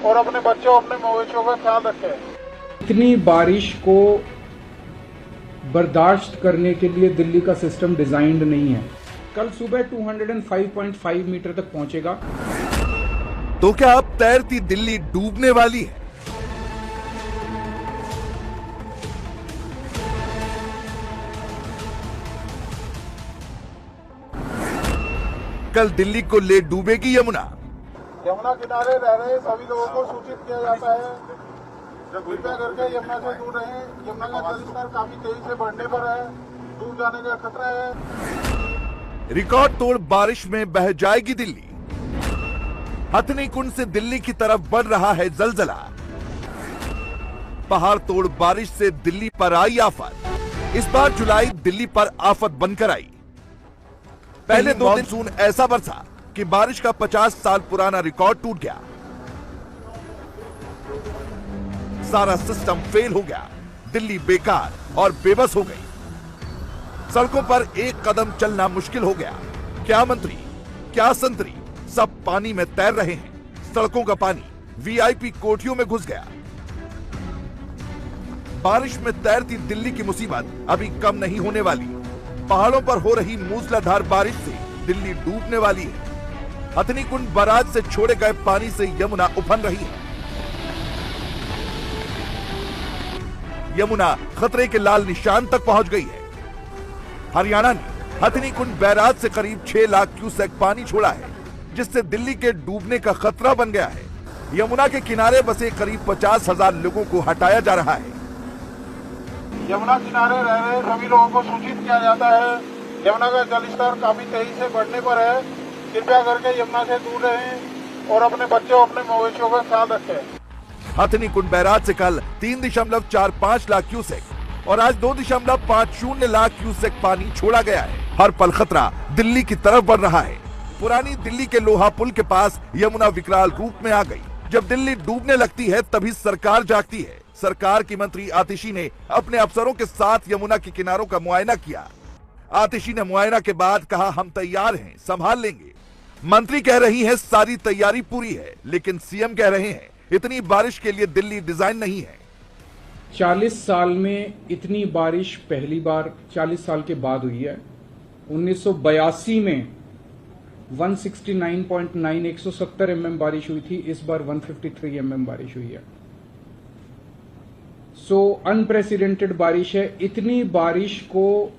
और अपने बच्चों अपने मवेशियों का ख्याल रखें। इतनी बारिश को बर्दाश्त करने के लिए दिल्ली का सिस्टम डिजाइंड नहीं है। कल सुबह 205.5 मीटर तक पहुंचेगा। तो क्या अब तैरती दिल्ली डूबने वाली है? कल दिल्ली को ले डूबेगी यमुना। यमुना किनारे रह रहे सभी लोगों को सूचित किया जाता है, कृपया करके यमुना से दूर रहें। यमुना का जलस्तर काफी तेजी से बढ़ने पर है, डूब जाने का खतरा है। रिकॉर्ड तोड़ बारिश में बह जाएगी दिल्ली। हथनी कुंड से दिल्ली की तरफ बढ़ रहा है जलजला। पहाड़ तोड़ बारिश से दिल्ली पर आई आफत। इस बार जुलाई दिल्ली पर आफत बनकर आई। पहले दो मानसून ऐसा बरसा कि बारिश का 50 साल पुराना रिकॉर्ड टूट गया। सारा सिस्टम फेल हो गया। दिल्ली बेकार और बेबस हो गई। सड़कों पर एक कदम चलना मुश्किल हो गया। क्या मंत्री, क्या संतरी, सब पानी में तैर रहे हैं। सड़कों का पानी वीआईपी कोठियों में घुस गया। बारिश में तैरती दिल्ली की मुसीबत अभी कम नहीं होने वाली। पहाड़ों पर हो रही मूसलाधार बारिश से दिल्ली डूबने वाली है। हथनी कुंड बराज से छोड़े गए पानी से यमुना उफन रही है। यमुना खतरे के लाल निशान तक पहुंच गई है। हरियाणा ने हथनी कुंड बैराज से करीब 6 लाख क्यूसेक पानी छोड़ा है, जिससे दिल्ली के डूबने का खतरा बन गया है। यमुना के किनारे बसे करीब 50,000 लोगों को हटाया जा रहा है। यमुना किनारे रह रहे सभी लोगों को सूचित किया जाता है, यमुना का जलस्तर काफी तेजी से बढ़ने पर है, कृपया करके यमुना से दूर रहें और अपने बच्चों अपने मवेशियों का ख्याल रखें। हथनी कुंड बैराज से कल 3.45 लाख क्यूसेक और आज 2.50 लाख क्यूसेक पानी छोड़ा गया है। हर पल खतरा दिल्ली की तरफ बढ़ रहा है। पुरानी दिल्ली के लोहा पुल के पास यमुना विकराल रूप में आ गई। जब दिल्ली डूबने लगती है तभी सरकार जागती है। सरकार की मंत्री आतिशी ने अपने अफसरों के साथ यमुना के किनारों का मुआयना किया। आतिशी ने मुआयना के बाद कहा, हम तैयार हैं, संभाल लेंगे। मंत्री कह रही है सारी तैयारी पूरी है, लेकिन सीएम कह रहे हैं इतनी बारिश के लिए दिल्ली डिजाइन नहीं है। 40 साल में इतनी बारिश पहली बार 40 साल के बाद हुई है। 1982 में 169.9 170 mm बारिश हुई थी। इस बार 153 mm बारिश हुई है। सो अनप्रेसिडेंटेड बारिश है। इतनी बारिश को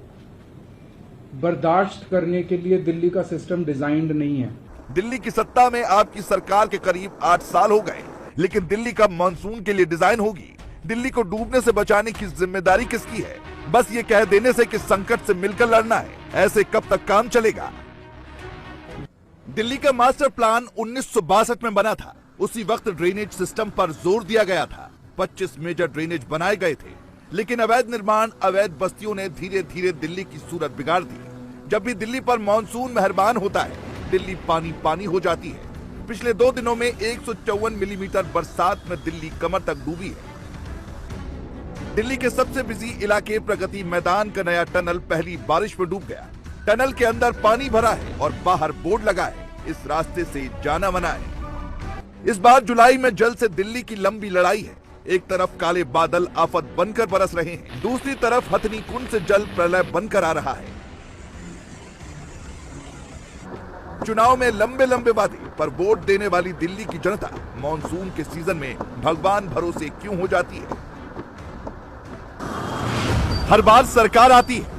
बर्दाश्त करने के लिए दिल्ली का सिस्टम डिजाइंड नहीं है। दिल्ली की सत्ता में आपकी सरकार के करीब 8 साल हो गए, लेकिन दिल्ली कब मानसून के लिए डिजाइन होगी? दिल्ली को डूबने से बचाने की जिम्मेदारी किसकी है? बस ये कह देने से कि संकट से मिलकर लड़ना है, ऐसे कब तक काम चलेगा? दिल्ली का मास्टर प्लान 1962 में बना था। उसी वक्त ड्रेनेज सिस्टम पर जोर दिया गया था। 25 मेजर ड्रेनेज बनाए गए थे, लेकिन अवैध निर्माण, अवैध बस्तियों ने धीरे धीरे दिल्ली की सूरत बिगाड़ दी। जब भी दिल्ली पर मानसून मेहरबान होता है, दिल्ली पानी पानी हो जाती है। पिछले 2 दिनों में 154 मिलीमीटर बरसात में दिल्ली कमर तक डूबी है। दिल्ली के सबसे बिजी इलाके प्रगति मैदान का नया टनल पहली बारिश में डूब गया। टनल के अंदर पानी भरा है और बाहर बोर्ड लगा है, इस रास्ते से जाना मना है। इस बार जुलाई में जल से दिल्ली की लंबी लड़ाई है। एक तरफ काले बादल आफत बनकर बरस रहे हैं, दूसरी तरफ हथनी कुंड से जल प्रलय बनकर आ रहा है। चुनाव में लंबे लंबे वादे पर वोट देने वाली दिल्ली की जनता मॉनसून के सीजन में भगवान भरोसे क्यों हो जाती है? हर बार सरकार आती है,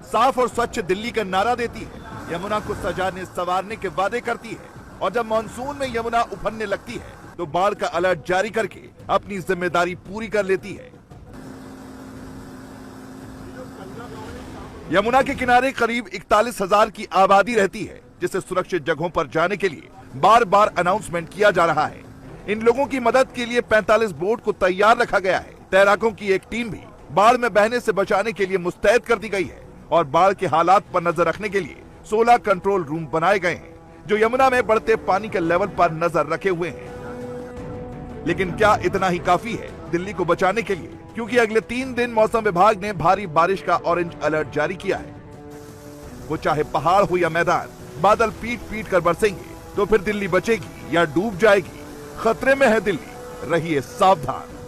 साफ और स्वच्छ दिल्ली का नारा देती है, यमुना को सजाने संवारने के वादे करती है, और जब मॉनसून में यमुना उफनने लगती है तो बाढ़ का अलर्ट जारी करके अपनी जिम्मेदारी पूरी कर लेती है। यमुना के किनारे करीब 41,000 की आबादी रहती है, जिसे सुरक्षित जगहों पर जाने के लिए बार बार अनाउंसमेंट किया जा रहा है। इन लोगों की मदद के लिए 45 बोट को तैयार रखा गया है। तैराकों की एक टीम भी बाढ़ में बहने से बचाने के लिए मुस्तैद कर दी गई है और बाढ़ के हालात पर नजर रखने के लिए 16 कंट्रोल रूम बनाए गए हैं, जो यमुना में बढ़ते पानी के लेवल पर नजर रखे हुए हैं। लेकिन क्या इतना ही काफी है दिल्ली को बचाने के लिए? क्योंकि अगले 3 दिन मौसम विभाग ने भारी बारिश का ऑरेंज अलर्ट जारी किया है। वो चाहे पहाड़ हो या मैदान, बादल पीट पीट कर बरसेंगे तो फिर दिल्ली बचेगी या डूब जाएगी, खतरे में है दिल्ली, रहिए सावधान।